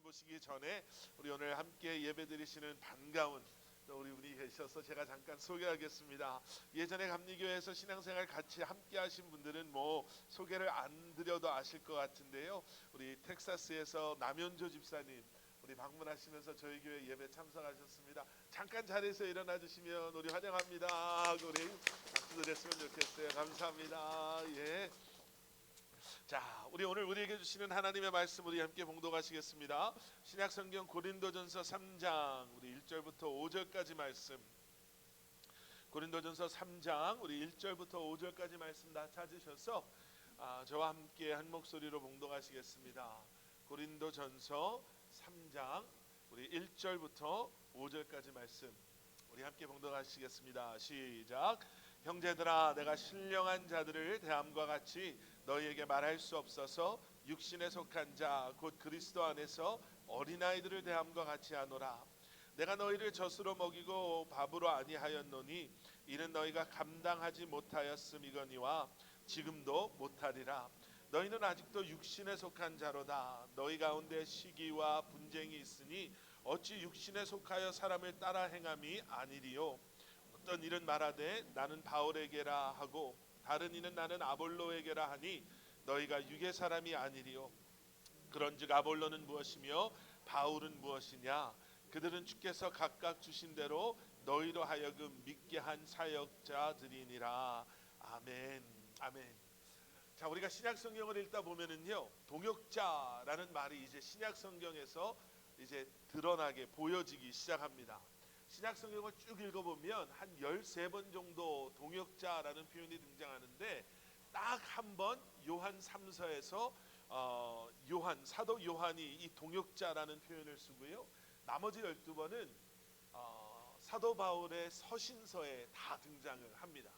보시기 전에 우리 오늘 함께 예배드리시는 반가운 우리 분이 계셔서 제가 잠깐 소개하겠습니다. 예전에 감리교회에서 신앙생활 같이 함께 하신 분들은 뭐 소개를 안 드려도 아실 것 같은데요. 우리 텍사스에서 남현조 집사님 우리 방문하시면서 저희 교회 예배 참석하셨습니다. 잠깐 자리에서 일어나 주시면 우리 환영합니다. 우리 박수 드렸으면 좋겠어요. 감사합니다. 예. 자, 우리 오늘 우리에게 주시는 하나님의 말씀 우리 함께 봉독하시겠습니다. 신약성경 고린도전서 3장 우리 1절부터 5절까지 말씀. 고린도전서 3장 우리 1절부터 5절까지 말씀 다 찾으셔서 저와 함께 한 목소리로 봉독하시겠습니다. 고린도전서 3장 우리 1절부터 5절까지 말씀 우리 함께 봉독하시겠습니다. 시작. 형제들아, 내가 신령한 자들을 대함과 같이 너희에게 말할 수 없어서 육신에 속한 자 곧 그리스도 안에서 어린아이들을 대함과 같이 하노라. 내가 너희를 젖으로 먹이고 밥으로 아니하였노니 이는 너희가 감당하지 못하였음이거니와 지금도 못하리라. 너희는 아직도 육신에 속한 자로다. 너희 가운데 시기와 분쟁이 있으니 어찌 육신에 속하여 사람을 따라 행함이 아니리요. 어떤 이는 말하되 나는 바울에게라 하고 다른 이는 나는 아볼로에게라 하니 너희가 육의 사람이 아니리요. 그런즉 아볼로는 무엇이며 바울은 무엇이냐? 그들은 주께서 각각 주신 대로 너희로 하여금 믿게 한 사역자들이니라. 아멘. 아멘. 자, 우리가 신약 성경을 읽다 보면은요, 동역자라는 말이 이제 신약 성경에서 이제 드러나게 보여지기 시작합니다. 신약 성경을 쭉 읽어보면 한 13번 정도 동역자라는 표현이 등장하는데 딱 한 번 요한 3서에서 사도 요한이 이 동역자라는 표현을 쓰고요. 나머지 12번은 사도 바울의 서신서에 다 등장을 합니다.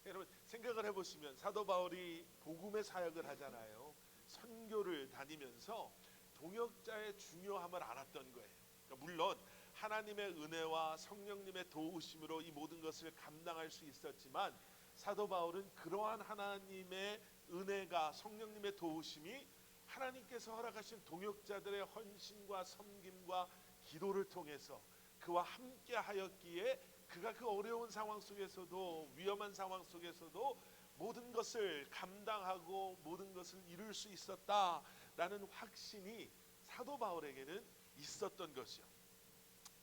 여러분 생각을 해보시면 사도 바울이 복음의 사역을 하잖아요. 선교를 다니면서 동역자의 중요함을 알았던 거예요. 그러니까 물론 하나님의 은혜와 성령님의 도우심으로 이 모든 것을 감당할 수 있었지만 사도 바울은 그러한 하나님의 은혜가 성령님의 도우심이 하나님께서 허락하신 동역자들의 헌신과 섬김과 기도를 통해서 그와 함께 하였기에 그가 그 어려운 상황 속에서도 위험한 상황 속에서도 모든 것을 감당하고 모든 것을 이룰 수 있었다라는 확신이 사도 바울에게는 있었던 것이요.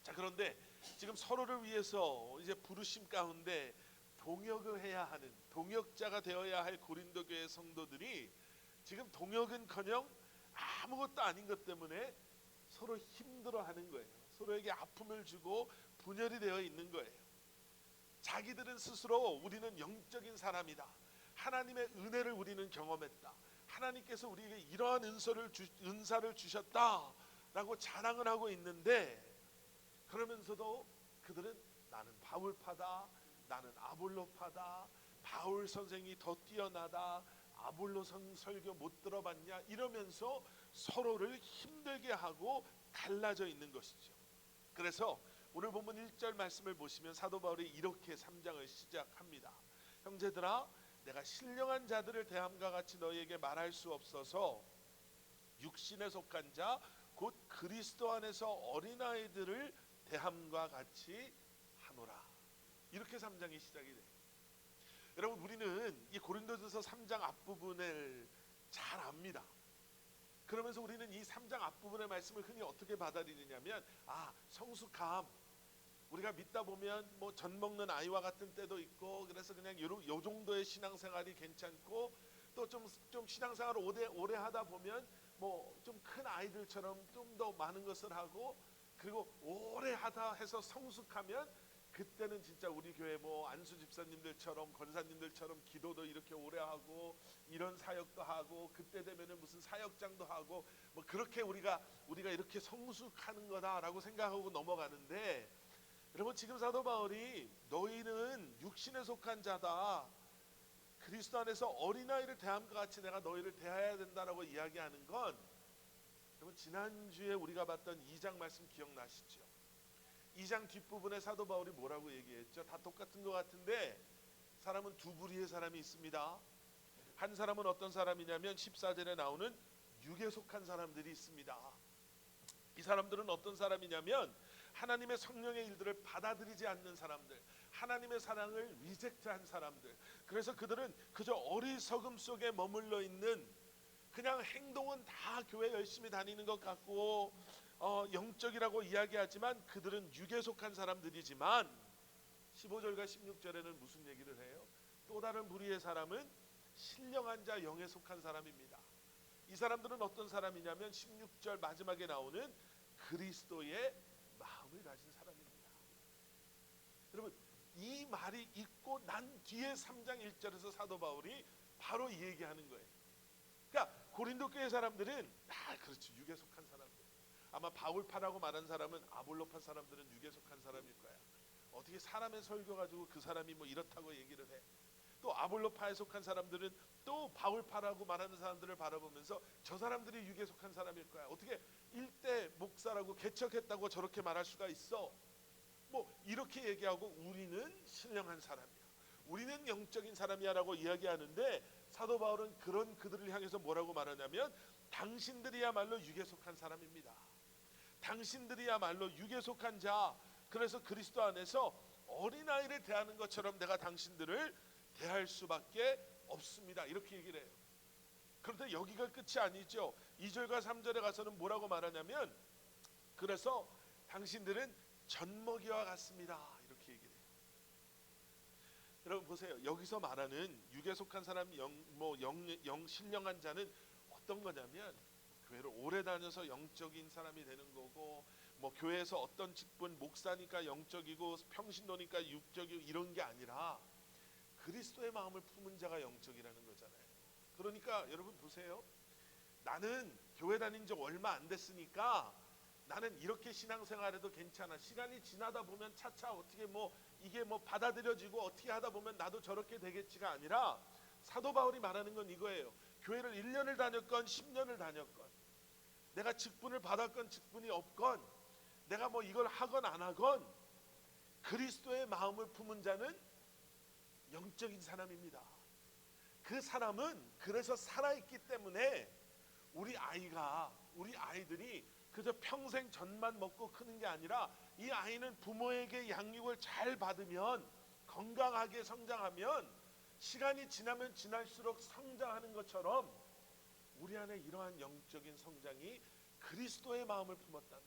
자, 그런데 지금 서로를 위해서 이제 부르심 가운데 동역을 해야 하는 동역자가 되어야 할 고린도 교회 성도들이 지금 동역은커녕 아무것도 아닌 것 때문에 서로 힘들어하는 거예요. 서로에게 아픔을 주고 분열이 되어 있는 거예요. 자기들은 스스로 우리는 영적인 사람이다. 하나님의 은혜를 우리는 경험했다. 하나님께서 우리에게 이러한 은사를 주셨다라고 자랑을 하고 있는데 그러면서도 그들은 나는 바울파다, 나는 아볼로파다, 바울 선생이 더 뛰어나다, 아볼로 설교 못 들어봤냐 이러면서 서로를 힘들게 하고 갈라져 있는 것이죠. 그래서 오늘 본문 1절 말씀을 보시면 사도 바울이 이렇게 3장을 시작합니다. 형제들아, 내가 신령한 자들을 대함과 같이 너희에게 말할 수 없어서 육신에 속한 자 곧 그리스도 안에서 어린아이들을 대함과 같이 하노라. 이렇게 3장이 시작이 돼요. 여러분 우리는 이 고린도전서 3장 앞부분을 잘 압니다. 그러면서 우리는 이 3장 앞부분의 말씀을 흔히 어떻게 받아들이냐면 성숙함, 우리가 믿다 보면 뭐 젖 먹는 아이와 같은 때도 있고 그래서 그냥 요 정도의 신앙생활이 괜찮고 또 좀 신앙생활을 오래 하다 보면 뭐 좀 큰 아이들처럼 좀 더 많은 것을 하고 그리고 오래 하다 해서 성숙하면 그때는 진짜 우리 교회 뭐 안수 집사님들처럼 권사님들처럼 기도도 이렇게 오래 하고 이런 사역도 하고 그때 되면은 무슨 사역장도 하고 뭐 그렇게 우리가 이렇게 성숙하는 거다라고 생각하고 넘어가는데 여러분 지금 사도 바울이 너희는 육신에 속한 자다. 그리스도 안에서 어린아이를 대함과 같이 내가 너희를 대해야 된다라고 이야기하는 건 여러분 지난주에 우리가 봤던 2장 말씀 기억나시죠? 2장 뒷부분에 사도 바울이 뭐라고 얘기했죠? 다 똑같은 것 같은데 사람은 두 부류의 사람이 있습니다. 한 사람은 어떤 사람이냐면 14절에 나오는 육에 속한 사람들이 있습니다. 이 사람들은 어떤 사람이냐면 하나님의 성령의 일들을 받아들이지 않는 사람들, 하나님의 사랑을 리젝트한 사람들. 그래서 그들은 그저 어리석음 속에 머물러 있는, 그냥 행동은 다 교회 열심히 다니는 것 같고 영적이라고 이야기하지만 그들은 육에 속한 사람들이지만 15절과 16절에는 무슨 얘기를 해요? 또 다른 무리의 사람은 신령한 자 영에 속한 사람입니다. 이 사람들은 어떤 사람이냐면 16절 마지막에 나오는 그리스도의 마음을 가진 사람입니다. 여러분, 이 말이 있고 난 뒤에 3장 1절에서 사도 바울이 바로 이 얘기하는 거예요. 그러니까 고린도 교회 사람들은 그렇지, 육에 속한 사람들. 아마 바울파라고 말한 사람은 아볼로파 사람들은 육에 속한 사람일 거야. 어떻게 사람의 설교 가지고 그 사람이 뭐 이렇다고 얘기를 해. 또 아볼로파에 속한 사람들은 또 바울파라고 말하는 사람들을 바라보면서 저 사람들이 육에 속한 사람일 거야. 어떻게 일대 목사라고 개척했다고 저렇게 말할 수가 있어. 뭐 이렇게 얘기하고 우리는 신령한 사람이야, 우리는 영적인 사람이야 라고 이야기하는데, 사도 바울은 그런 그들을 향해서 뭐라고 말하냐면 당신들이야말로 육에 속한 사람입니다. 당신들이야말로 육에 속한 자, 그래서 그리스도 안에서 어린아이를 대하는 것처럼 내가 당신들을 대할 수밖에 없습니다, 이렇게 얘기를 해요. 그런데 여기가 끝이 아니죠. 2절과 3절에 가서는 뭐라고 말하냐면 그래서 당신들은 젖먹이와 같습니다, 이렇게 얘기를 해요. 여러분 보세요. 여기서 말하는 육에 속한 사람, 신령한 자는 어떤 거냐면 교회를 오래 다녀서 영적인 사람이 되는 거고, 뭐 교회에서 어떤 직분, 목사니까 영적이고 평신도니까 육적이고 이런 게 아니라 그리스도의 마음을 품은 자가 영적이라는 거잖아요. 그러니까 여러분 보세요. 나는 교회 다닌 지 얼마 안 됐으니까 나는 이렇게 신앙생활해도 괜찮아, 시간이 지나다 보면 차차 어떻게 이게 받아들여지고 어떻게 하다 보면 나도 저렇게 되겠지가 아니라, 사도 바울이 말하는 건 이거예요. 교회를 1년을 다녔건 10년을 다녔건, 내가 직분을 받았건 직분이 없건, 내가 이걸 하건 안 하건 그리스도의 마음을 품은 자는 영적인 사람입니다. 그 사람은 그래서 살아있기 때문에 우리 아이들이 그저 평생 젖만 먹고 크는 게 아니라, 이 아이는 부모에게 양육을 잘 받으면, 건강하게 성장하면, 시간이 지나면 지날수록 성장하는 것처럼 우리 안에 이러한 영적인 성장이 그리스도의 마음을 품었다면,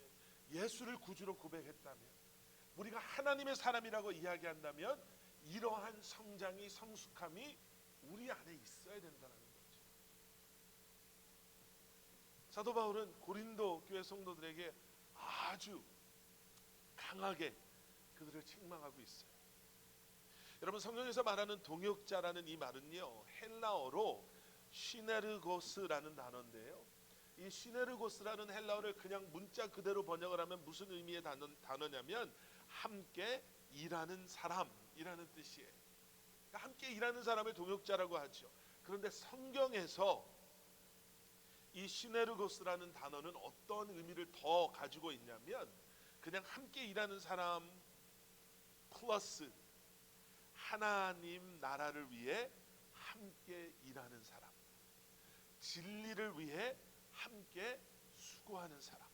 예수를 구주로 고백했다면, 우리가 하나님의 사람이라고 이야기한다면 이러한 성장이, 성숙함이 우리 안에 있어야 된다는 거죠. 사도 바울은 고린도 교회 성도들에게 아주 강하게 그들을 책망하고 있어요. 여러분, 성경에서 말하는 동역자라는 이 말은요, 헬라어로 시네르고스라는 단어인데요, 이 시네르고스라는 헬라어를 그냥 문자 그대로 번역을 하면 무슨 의미의 단어냐면 함께 일하는 사람이라는 뜻이에요. 그러니까 함께 일하는 사람을 동역자라고 하죠. 그런데 성경에서 이 시네르고스라는 단어는 어떤 의미를 더 가지고 있냐면, 그냥 함께 일하는 사람 플러스 하나님 나라를 위해 함께 일하는 사람, 진리를 위해 함께 수고하는 사람,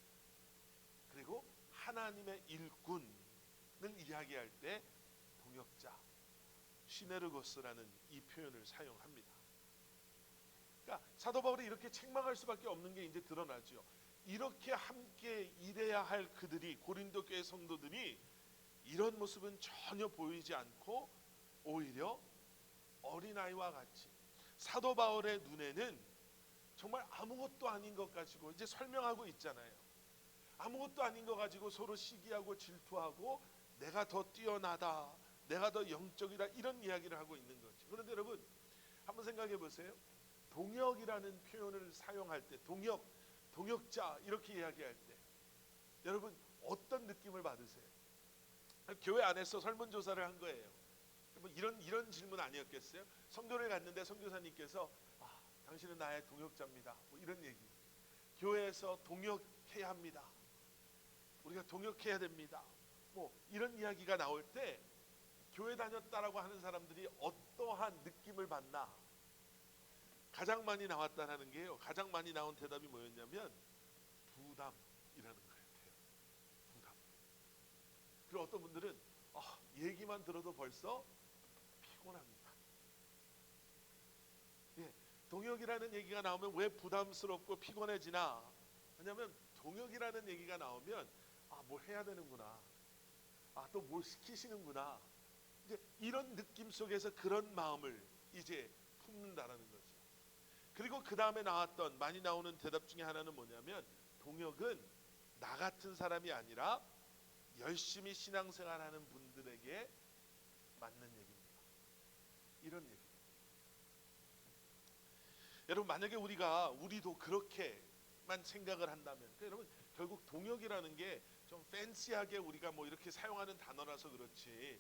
그리고 하나님의 일꾼을 이야기할 때 동역자, 시네르고스라는 이 표현을 사용합니다. 그러니까 사도 바울이 이렇게 책망할 수밖에 없는 게 이제 드러나죠. 이렇게 함께 일해야 할 그들이, 고린도 교회 성도들이 이런 모습은 전혀 보이지 않고 오히려 어린아이와 같이, 사도 바울의 눈에는 정말 아무것도 아닌 것 가지고 이제 설명하고 있잖아요. 아무것도 아닌 것 가지고 서로 시기하고 질투하고 내가 더 뛰어나다, 내가 더 영적이다, 이런 이야기를 하고 있는 거죠. 그런데 여러분 한번 생각해 보세요. 동역이라는 표현을 사용할 때, 동역자 이렇게 이야기할 때 여러분 어떤 느낌을 받으세요? 교회 안에서 설문조사를 한 거예요. 이런 질문 아니었겠어요? 선교를 갔는데 선교사님께서 당신은 나의 동역자입니다, 이런 얘기. 교회에서 동역해야 합니다, 우리가 동역해야 됩니다, 이런 이야기가 나올 때 교회 다녔다라고 하는 사람들이 어떠한 느낌을 받나? 가장 많이 나왔다는 게요, 가장 많이 나온 대답이 뭐였냐면 부담이라는 거예요. 말만 들어도 벌써 피곤합니다. 예, 동역이라는 얘기가 나오면 왜 부담스럽고 피곤해지나? 왜냐하면 동역이라는 얘기가 나오면 뭘 해야 되는구나. 또 뭘 시키시는구나. 이제 이런 느낌 속에서 그런 마음을 이제 품는다라는 거죠. 그리고 그 다음에 나왔던 많이 나오는 대답 중에 하나는 뭐냐면 동역은 나 같은 사람이 아니라 열심히 신앙생활하는 분들에게 맞는 얘기입니다. 이런 얘기. 여러분 만약에 우리도 그렇게만 생각을 한다면 그러니까 여러분 결국 동역이라는 게 좀 팬시하게 우리가 뭐 이렇게 사용하는 단어라서 그렇지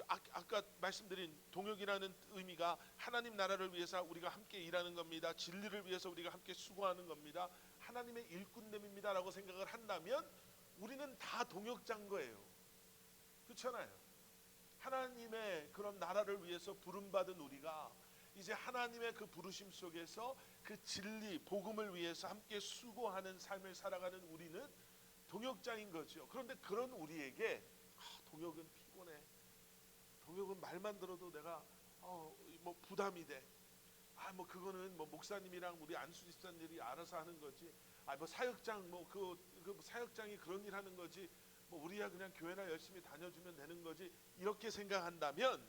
아까 말씀드린 동역이라는 의미가 하나님 나라를 위해서 우리가 함께 일하는 겁니다. 진리를 위해서 우리가 함께 수고하는 겁니다. 하나님의 일꾼됨입니다 라고 생각을 한다면 우리는 다 동역자인 거예요. 그렇잖아요. 하나님의 그런 나라를 위해서 부름받은 우리가 이제 하나님의 그 부르심 속에서 그 진리, 복음을 위해서 함께 수고하는 삶을 살아가는 우리는 동역자인 거죠. 그런데 그런 우리에게 동역은 피곤해. 동역은 말만 들어도 내가 뭐 부담이 돼. 뭐 그거는 뭐 목사님이랑 우리 안수 집사님들이 알아서 하는 거지. 뭐 사역장 그 사역장이 그런 일 하는 거지. 뭐 우리야 그냥 교회나 열심히 다녀주면 되는 거지. 이렇게 생각한다면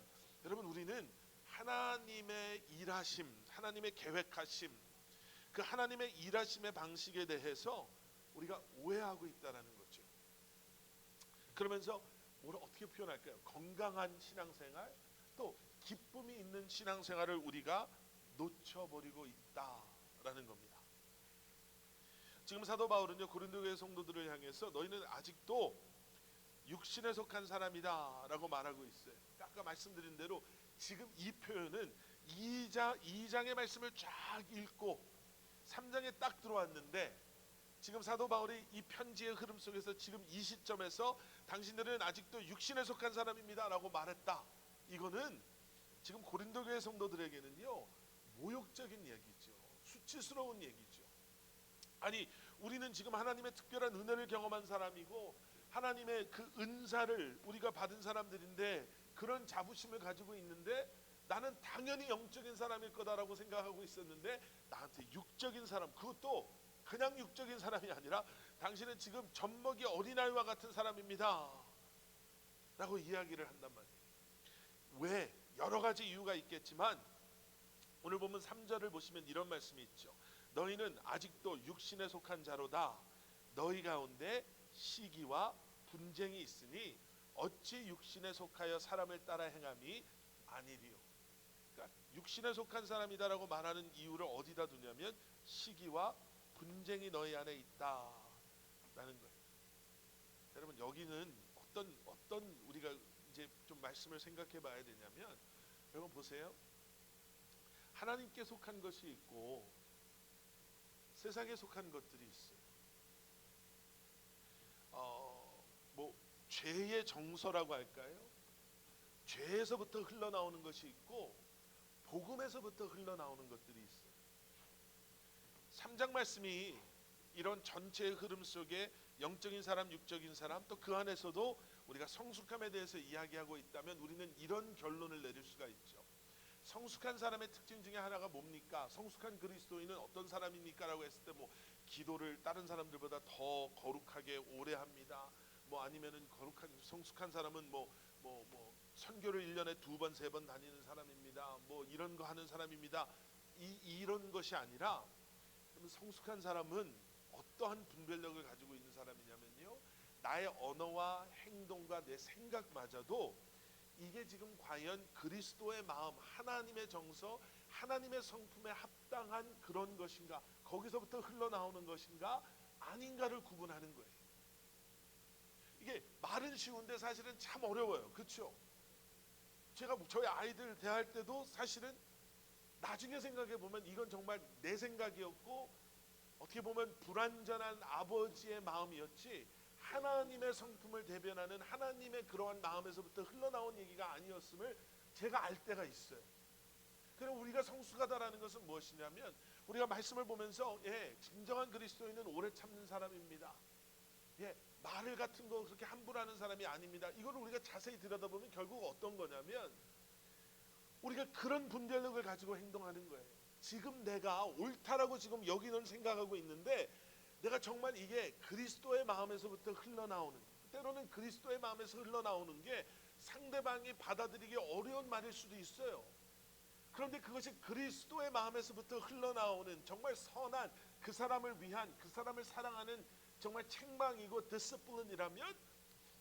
여러분 우리는 하나님의 일하심, 하나님의 계획하심, 그 하나님의 일하심의 방식에 대해서 우리가 오해하고 있다는 거죠. 그러면서 뭘 어떻게 표현할까요? 건강한 신앙생활, 또 기쁨이 있는 신앙생활을 우리가 놓쳐버리고 있다라는 겁니다. 지금 사도 바울은요 고린도교회 성도들을 향해서 너희는 아직도 육신에 속한 사람이다라고 말하고 있어요. 아까 말씀드린 대로 지금 이 표현은 2장의 말씀을 쫙 읽고 3장에 딱 들어왔는데 지금 사도 바울이 이 편지의 흐름 속에서 지금 이 시점에서 당신들은 아직도 육신에 속한 사람입니다 라고 말했다. 이거는 지금 고린도 교회 성도들에게는요 모욕적인 얘기죠. 수치스러운 얘기죠. 아니 우리는 지금 하나님의 특별한 은혜를 경험한 사람이고 하나님의 그 은사를 우리가 받은 사람들인데 그런 자부심을 가지고 있는데 나는 당연히 영적인 사람일 거다라고 생각하고 있었는데 나한테 육적인 사람, 그것도 그냥 육적인 사람이 아니라 당신은 지금 젖먹이 어린아이와 같은 사람입니다 라고 이야기를 한단 말이에요. 왜? 여러 가지 이유가 있겠지만 오늘 보면 3절을 보시면 이런 말씀이 있죠. 너희는 아직도 육신에 속한 자로다. 너희 가운데 시기와 분쟁이 있으니 어찌 육신에 속하여 사람을 따라 행함이 아니리요. 그러니까 육신에 속한 사람이다라고 말하는 이유를 어디다 두냐면 시기와 분쟁이 너희 안에 있다라는 거예요. 여러분 여기는 어떤 우리가 이제 좀 말씀을 생각해 봐야 되냐면 여러분 보세요. 하나님께 속한 것이 있고 세상에 속한 것들이 있어요. 뭐 죄의 정서라고 할까요? 죄에서부터 흘러나오는 것이 있고 복음에서부터 흘러나오는 것들이 있어요. 3장 말씀이 이런 전체의 흐름 속에 영적인 사람, 육적인 사람, 또 그 안에서도 우리가 성숙함에 대해서 이야기하고 있다면 우리는 이런 결론을 내릴 수가 있죠. 성숙한 사람의 특징 중에 하나가 뭡니까? 성숙한 그리스도인은 어떤 사람입니까? 라고 했을 때 뭐 기도를 다른 사람들보다 더 거룩하게 오래 합니다. 뭐 아니면은 성숙한 사람은 뭐 선교를 1년에 2번, 3번 다니는 사람입니다. 뭐 이런 거 하는 사람입니다. 이런 것이 아니라 성숙한 사람은 어떠한 분별력을 가지고 있는 사람이냐면요. 나의 언어와 행동과 내 생각마저도 이게 지금 과연 그리스도의 마음, 하나님의 정서, 하나님의 성품에 합당한 그런 것인가, 거기서부터 흘러나오는 것인가 아닌가를 구분하는 거예요. 이게 말은 쉬운데 사실은 참 어려워요. 그렇죠? 제가 저희 아이들 대할 때도 사실은 나중에 생각해 보면 이건 정말 내 생각이었고 어떻게 보면 불완전한 아버지의 마음이었지 하나님의 성품을 대변하는 하나님의 그러한 마음에서부터 흘러나온 얘기가 아니었음을 제가 알 때가 있어요. 그럼 우리가 성숙하다라는 것은 무엇이냐면 우리가 말씀을 보면서 진정한 그리스도인은 오래 참는 사람입니다. 말을 같은 거 그렇게 함부로 하는 사람이 아닙니다. 이걸 우리가 자세히 들여다보면 결국 어떤 거냐면 우리가 그런 분별력을 가지고 행동하는 거예요. 지금 내가 옳다라고 지금 여기는 생각하고 있는데 내가 정말 이게 그리스도의 마음에서부터 흘러나오는, 때로는 그리스도의 마음에서 흘러나오는 게 상대방이 받아들이기 어려운 말일 수도 있어요. 그런데 그것이 그리스도의 마음에서부터 흘러나오는 정말 선한, 그 사람을 위한, 그 사람을 사랑하는 정말 책망이고 디스플린이라면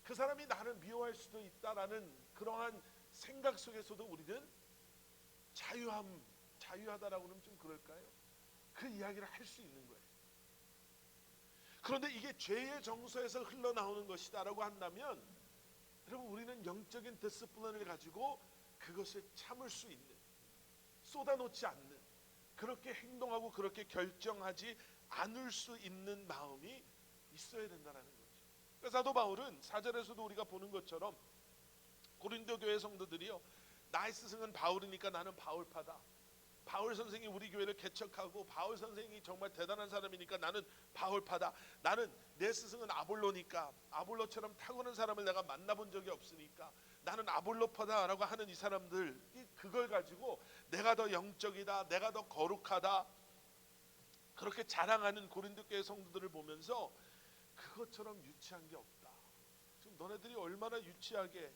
그 사람이 나를 미워할 수도 있다라는 그러한 생각 속에서도 우리는 자유하다라고 하면 좀 그럴까요? 그 이야기를 할 수 있는 거예요. 그런데 이게 죄의 정서에서 흘러나오는 것이다라고 한다면 여러분, 우리는 영적인 디스플린을 가지고 그것을 참을 수 있는, 쏟아놓지 않는, 그렇게 행동하고 그렇게 결정하지 않을 수 있는 마음이 있어야 된다는 거죠. 그러니까 사도 바울은 4절에서도 우리가 보는 것처럼 고린도 교회 성도들이요, 나의 스승은 바울이니까 나는 바울파다, 바울 선생이 우리 교회를 개척하고 바울 선생이 정말 대단한 사람이니까 나는 바울파다, 나는 내 스승은 아볼로니까 아볼로처럼 탁월한 사람을 내가 만나본 적이 없으니까 나는 아볼로파다라고 하는 이 사람들, 그걸 가지고 내가 더 영적이다, 내가 더 거룩하다, 그렇게 자랑하는 고린도 교회 성도들을 보면서 그것처럼 유치한 게 없다. 지금 너네들이 얼마나 유치하게,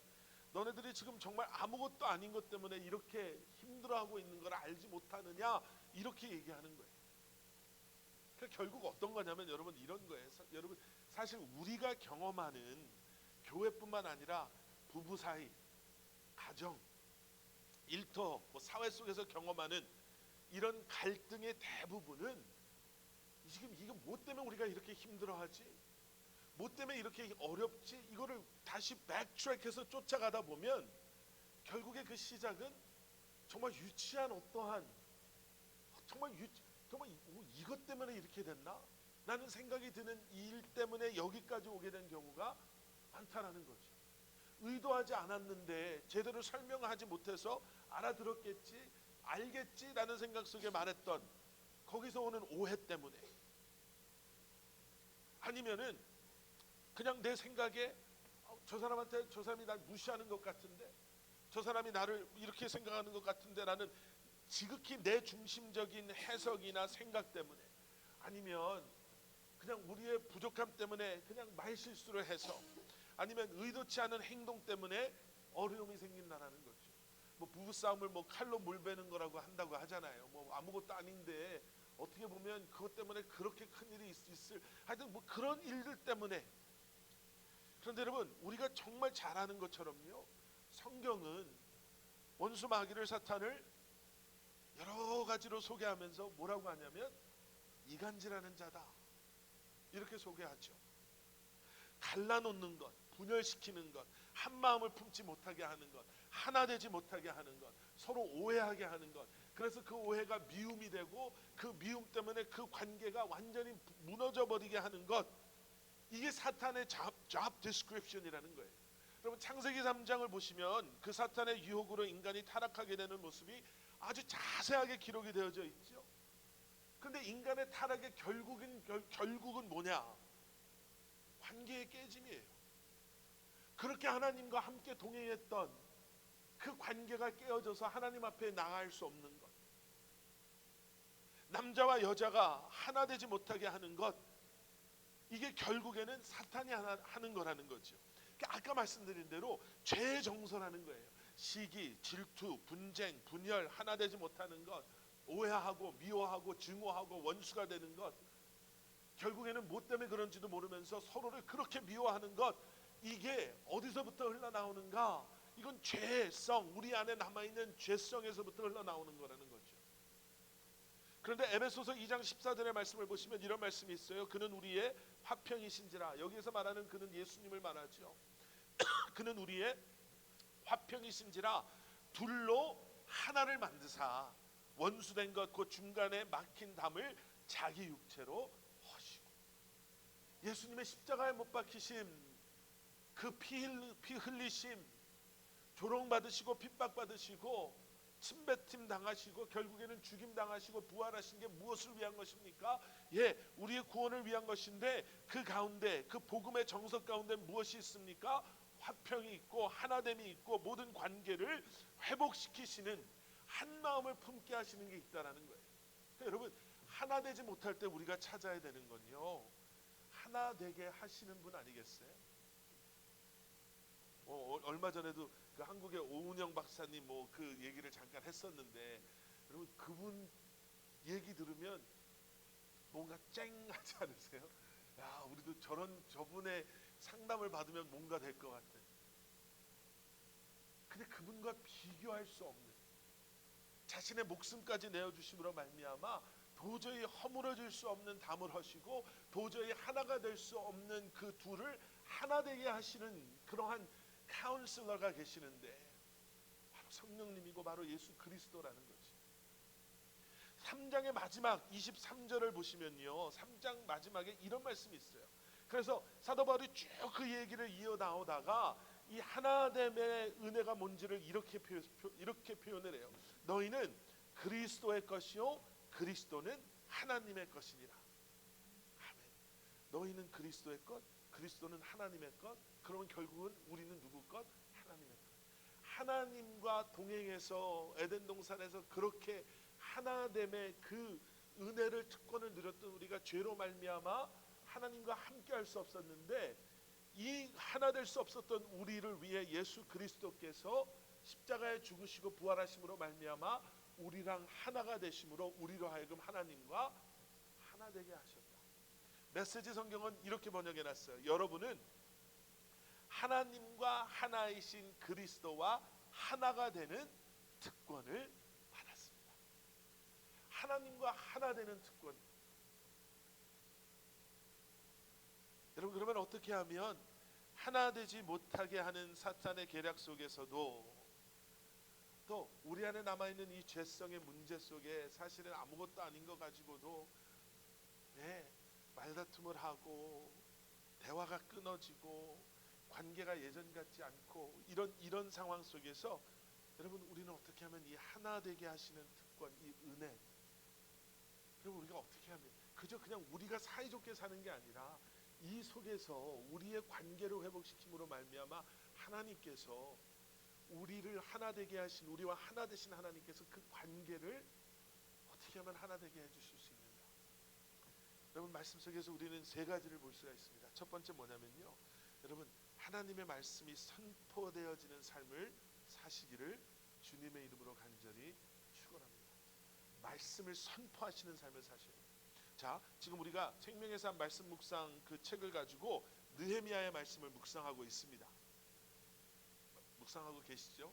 너네들이 지금 정말 아무것도 아닌 것 때문에 이렇게 힘들어하고 있는 걸 알지 못하느냐, 이렇게 얘기하는 거예요. 그러니까 결국 어떤 거냐면 여러분, 이런 거예요. 여러분, 사실 우리가 경험하는 교회뿐만 아니라 부부 사이, 가정, 일터, 사회 속에서 경험하는 이런 갈등의 대부분은 지금 이거 뭐 때문에 우리가 이렇게 힘들어하지? 뭐 때문에 이렇게 어렵지? 이거를 다시 백트랙해서 쫓아가다 보면 결국에 그 시작은 정말 유치한 어떠한, 정말 이것 때문에 이렇게 됐나? 라는 생각이 드는 일 때문에 여기까지 오게 된 경우가 많다라는 거죠. 의도하지 않았는데 제대로 설명하지 못해서 알아들었겠지, 알겠지라는 생각 속에 말했던 거기서 오는 오해 때문에, 아니면은 그냥 내 생각에 저 사람한테, 저 사람이 날 무시하는 것 같은데, 저 사람이 나를 이렇게 생각하는 것 같은데 라는 지극히 내 중심적인 해석이나 생각 때문에, 아니면 그냥 우리의 부족함 때문에 그냥 말실수를 해서, 아니면 의도치 않은 행동 때문에 어려움이 생긴다라는 거죠. 부부싸움을 칼로 물베는 거라고 한다고 하잖아요. 아무것도 아닌데 어떻게 보면 그것 때문에 그렇게 큰 일이 있을, 하여튼 그런 일들 때문에. 그런데 여러분, 우리가 정말 잘 아는 것처럼요, 성경은 원수 마귀를, 사탄을 여러 가지로 소개하면서 뭐라고 하냐면 이간질하는 자다, 이렇게 소개하죠. 갈라놓는 것, 분열시키는 것, 한 마음을 품지 못하게 하는 것, 하나 되지 못하게 하는 것, 서로 오해하게 하는 것, 그래서 그 오해가 미움이 되고 그 미움 때문에 그 관계가 완전히 무너져 버리게 하는 것, 이게 사탄의 job description이라는 거예요. 여러분, 창세기 3장을 보시면 그 사탄의 유혹으로 인간이 타락하게 되는 모습이 아주 자세하게 기록이 되어져 있죠. 그런데 인간의 타락의 결국은 뭐냐? 관계의 깨짐이에요. 그렇게 하나님과 함께 동행했던 그 관계가 깨어져서 하나님 앞에 나갈 수 없는 것, 남자와 여자가 하나 되지 못하게 하는 것, 이게 결국에는 사탄이 하는 거라는 거죠. 그러니까 아까 말씀드린 대로 죄의 정서라는 거예요. 시기, 질투, 분쟁, 분열, 하나 되지 못하는 것, 오해하고 미워하고 증오하고 원수가 되는 것, 결국에는 뭐 때문에 그런지도 모르면서 서로를 그렇게 미워하는 것, 이게 어디서부터 흘러나오는가? 이건 죄성, 우리 안에 남아있는 죄성에서부터 흘러나오는 거라는 거죠. 그런데 에베소서 2장 14절의 말씀을 보시면 이런 말씀이 있어요. 그는 우리의 화평이신지라. 여기에서 말하는 그는 예수님을 말하죠. 그는 우리의 화평이신지라, 둘로 하나를 만드사 원수된 것 곧 중간에 막힌 담을 자기 육체로 허시고. 예수님의 십자가에 못 박히심, 그 피 흘리심, 조롱받으시고 핍박받으시고 침뱉임 당하시고 결국에는 죽임 당하시고 부활하신 게 무엇을 위한 것입니까? 예, 우리의 구원을 위한 것인데 그 가운데 그 복음의 정석 가운데 무엇이 있습니까? 화평이 있고 하나됨이 있고 모든 관계를 회복시키시는 한 마음을 품게 하시는 게 있다라는 거예요. 그러니까 여러분, 하나 되지 못할 때 우리가 찾아야 되는 건요, 하나 되게 하시는 분 아니겠어요? 얼마 전에도 그 한국의 오은영 박사님 뭐 그 얘기를 잠깐 했었는데, 여러분 그분 얘기 들으면 뭔가 쨍하지 않으세요? 야, 우리도 저분의 상담을 받으면 뭔가 될 것 같아. 근데 그분과 비교할 수 없는, 자신의 목숨까지 내어주심으로 말미암아 도저히 허물어질 수 없는 담을 하시고 도저히 하나가 될 수 없는 그 둘을 하나 되게 하시는 그러한 카운슬러가 계시는데 바로 성령님이고 바로 예수 그리스도라는 거지. 3장의 마지막 23절을 보시면요, 3장 마지막에 이런 말씀이 있어요. 그래서 사도 바울이 쭉 그 얘기를 이어나오다가 이 하나됨의 은혜가 뭔지를 이렇게 표현을 해요. 너희는 그리스도의 것이요 그리스도는 하나님의 것이니라. 아멘. 너희는 그리스도의 것, 그리스도는 하나님의 것. 그러면 결국은 우리는 누구 것? 하나님의 것. 하나님과 동행해서 에덴 동산에서 그렇게 하나됨의 그 은혜를 특권을 누렸던 우리가 죄로 말미암아 하나님과 함께할 수 없었는데, 이 하나 될 수 없었던 우리를 위해 예수 그리스도께서 십자가에 죽으시고 부활하심으로 말미암아 우리랑 하나가 되심으로 우리로 하여금 하나님과 하나 되게 하셨다. 메시지 성경은 이렇게 번역해 놨어요. 여러분은 하나님과 하나이신 그리스도와 하나가 되는 특권을 받았습니다. 하나님과 하나 되는 특권. 여러분, 그러면 어떻게 하면 하나 되지 못하게 하는 사탄의 계략 속에서도 또 우리 안에 남아있는 이 죄성의 문제 속에 사실은 아무것도 아닌 거 가지고도 말다툼을 하고 대화가 끊어지고 관계가 예전 같지 않고 이런 상황 속에서 여러분, 우리는 어떻게 하면 이 하나 되게 하시는 특권, 이 은혜, 그리고 우리가 어떻게 하면 그저 그냥 우리가 사이좋게 사는 게 아니라 이 속에서 우리의 관계를 회복시킴으로 말미암아 하나님께서 우리를 하나 되게 하신, 우리와 하나 되신 하나님께서 그 관계를 어떻게 하면 하나 되게 해주실 수 있는가. 여러분, 말씀 속에서 우리는 세 가지를 볼 수가 있습니다. 첫 번째 뭐냐면요, 여러분, 하나님의 말씀이 선포되어지는 삶을 사시기를 주님의 이름으로 간절히 축원합니다. 말씀을 선포하시는 삶을 사셔야 돼요. 자, 지금 우리가 생명의 산 말씀 묵상 그 책을 가지고 느헤미야의 말씀을 묵상하고 있습니다. 묵상하고 계시죠?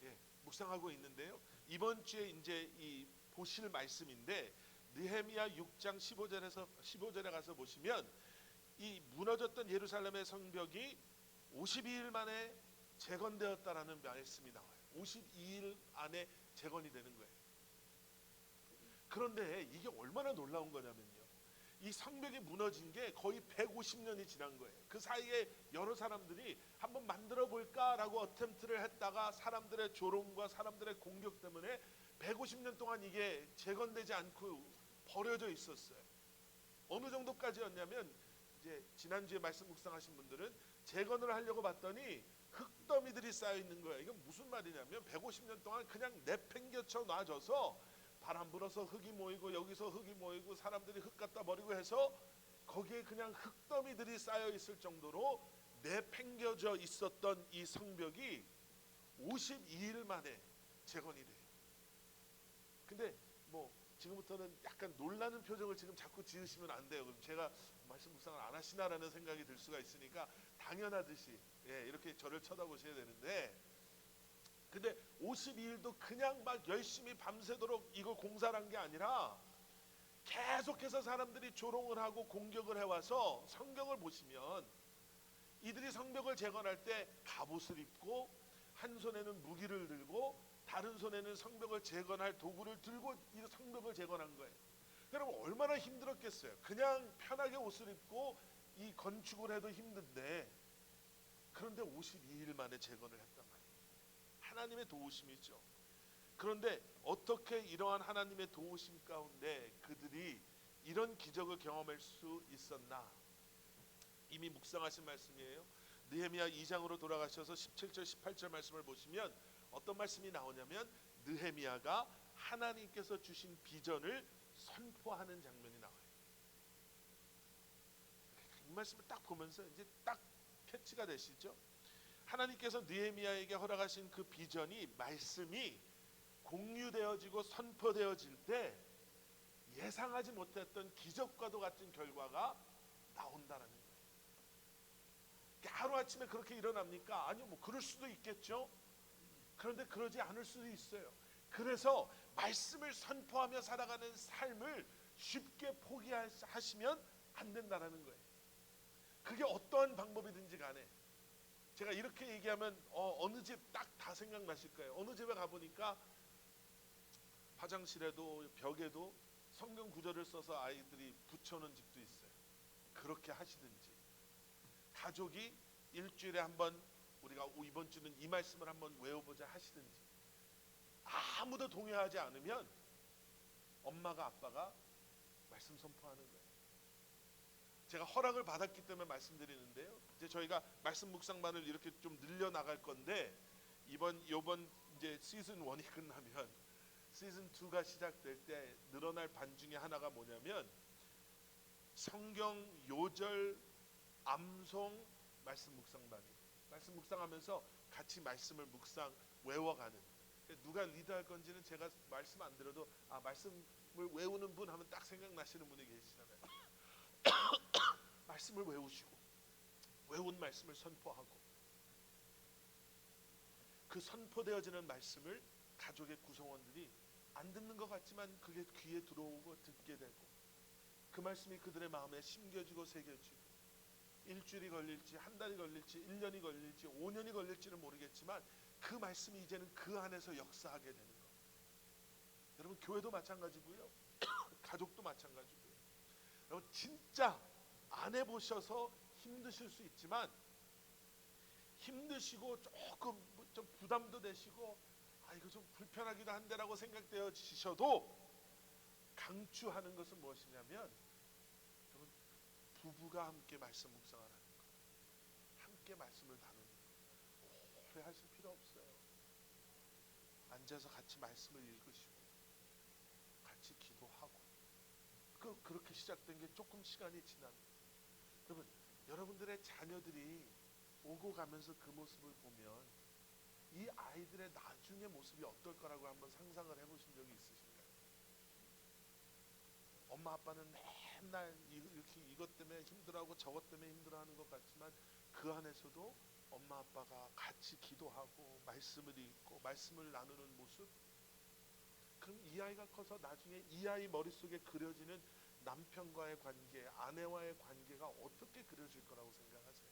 예, 묵상하고 있는데요. 이번 주에 이제 이 보실 말씀인데 느헤미야 6장 15절에 가서 보시면 이 무너졌던 예루살렘의 성벽이 52일 만에 재건되었다라는 말씀이 나와요. 52일 안에 재건이 되는 거예요. 그런데 이게 얼마나 놀라운 거냐면요, 이 성벽이 무너진 게 거의 150년이 지난 거예요. 그 사이에 여러 사람들이 한번 만들어 볼까라고 어템트를 했다가 사람들의 조롱과 사람들의 공격 때문에 150년 동안 이게 재건되지 않고 버려져 있었어요. 어느 정도까지였냐면, 이제 지난주에 말씀 묵상하신 분들은 재건을 하려고 봤더니 흙더미들이 쌓여 있는 거예요. 이건 무슨 말이냐면 150년 동안 그냥 내팽겨쳐 놔줘서 바람 불어서 흙이 모이고 여기서 흙이 모이고 사람들이 흙 갖다 버리고 해서 거기에 그냥 흙더미들이 쌓여 있을 정도로 내팽겨져 있었던 이 성벽이 52일 만에 재건이 돼요. 근데 뭐 지금부터는 약간 놀라는 표정을 지금 자꾸 지으시면 안 돼요. 그럼 제가 말씀 묵상을 안 하시나라는 생각이 들 수가 있으니까 당연하듯이 이렇게 저를 쳐다보셔야 되는데, 근데 52일도 그냥 막 열심히 밤새도록 이걸 공사를 한 게 아니라 계속해서 사람들이 조롱을 하고 공격을 해와서 성경을 보시면 이들이 성벽을 재건할 때 갑옷을 입고 한 손에는 무기를 들고 다른 손에는 성벽을 재건할 도구를 들고 이 성벽을 재건한 거예요. 여러분, 얼마나 힘들었겠어요. 그냥 편하게 옷을 입고 이 건축을 해도 힘든데, 그런데 52일 만에 재건을 했단 말이에요. 하나님의 도우심이죠. 그런데 어떻게 이러한 하나님의 도우심 가운데 그들이 이런 기적을 경험할 수 있었나? 이미 묵상하신 말씀이에요. 느헤미야 2장으로 돌아가셔서 17절 18절 말씀을 보시면 어떤 말씀이 나오냐면 느헤미야가 하나님께서 주신 비전을 선포하는 장면이 나와요. 이 말씀을 딱 보면서 이제 딱 캐치가 되시죠? 하나님께서 느헤미야에게 허락하신 그 비전이, 말씀이 공유되어지고 선포되어질 때 예상하지 못했던 기적과도 같은 결과가 나온다는 거예요. 하루아침에 그렇게 일어납니까? 아니요, 뭐 그럴 수도 있겠죠. 그런데 그러지 않을 수도 있어요. 그래서 말씀을 선포하며 살아가는 삶을 쉽게 포기하시면 안 된다는 거예요. 그게 어떠한 방법이든지 간에, 제가 이렇게 얘기하면 어느 집 딱 다 생각나실 거예요. 어느 집에 가보니까 화장실에도 벽에도 성경 구절을 써서 아이들이 붙여놓은 집도 있어요. 그렇게 하시든지, 가족이 일주일에 한번 우리가 이번 주는 이 말씀을 한번 외워보자 하시든지, 아무도 동의하지 않으면 엄마가 아빠가 말씀 선포하는 거예요. 제가 허락을 받았기 때문에 말씀드리는데요. 이제 저희가 말씀 묵상반을 이렇게 좀 늘려 나갈 건데, 이번 이제 시즌 1이 끝나면 시즌 2가 시작될 때 늘어날 반 중에 하나가 뭐냐면 성경 요절 암송 말씀 묵상반이에요. 말씀 묵상하면서 같이 말씀을 묵상 외워가는, 누가 리드할 건지는 제가 말씀 안 드려도 말씀을 외우는 분 하면 딱 생각나시는 분이 계시잖아요. 말씀을 외우시고 외운 말씀을 선포하고, 그 선포되어지는 말씀을 가족의 구성원들이 안 듣는 것 같지만 그게 귀에 들어오고 듣게 되고, 그 말씀이 그들의 마음에 심겨지고 새겨지고, 일주일이 걸릴지 한 달이 걸릴지 1년이 걸릴지 5년이 걸릴지는 모르겠지만 그 말씀이 이제는 그 안에서 역사하게 되는 것. 여러분, 교회도 마찬가지고요. 가족도 마찬가지고요. 여러분, 진짜 안 해보셔서 힘드실 수 있지만, 힘드시고 조금 좀 부담도 되시고 이거 좀 불편하기도 한데라고 생각되어지셔도 강추하는 것은 무엇이냐면, 여러분, 부부가 함께 말씀 묵상을 하는 것, 함께 말씀을 다루는 것, 오래 하실 필요 없어요. 앉아서 같이 말씀을 읽으시고 같이 기도하고, 그렇게 시작된 게 조금 시간이 지나면, 여러분, 여러분들의 자녀들이 오고 가면서 그 모습을 보면 이 아이들의 나중의 모습이 어떨 거라고 한번 상상을 해보신 적이 있으신가요? 엄마 아빠는 맨날 이렇게 이것 때문에 힘들어하고 저것 때문에 힘들어하는 것 같지만, 그 안에서도 엄마 아빠가 같이 기도하고 말씀을 읽고 말씀을 나누는 모습, 그럼 이 아이가 커서 나중에 이 아이 머릿속에 그려지는 남편과의 관계, 아내와의 관계가 어떻게 그려질 거라고 생각하세요?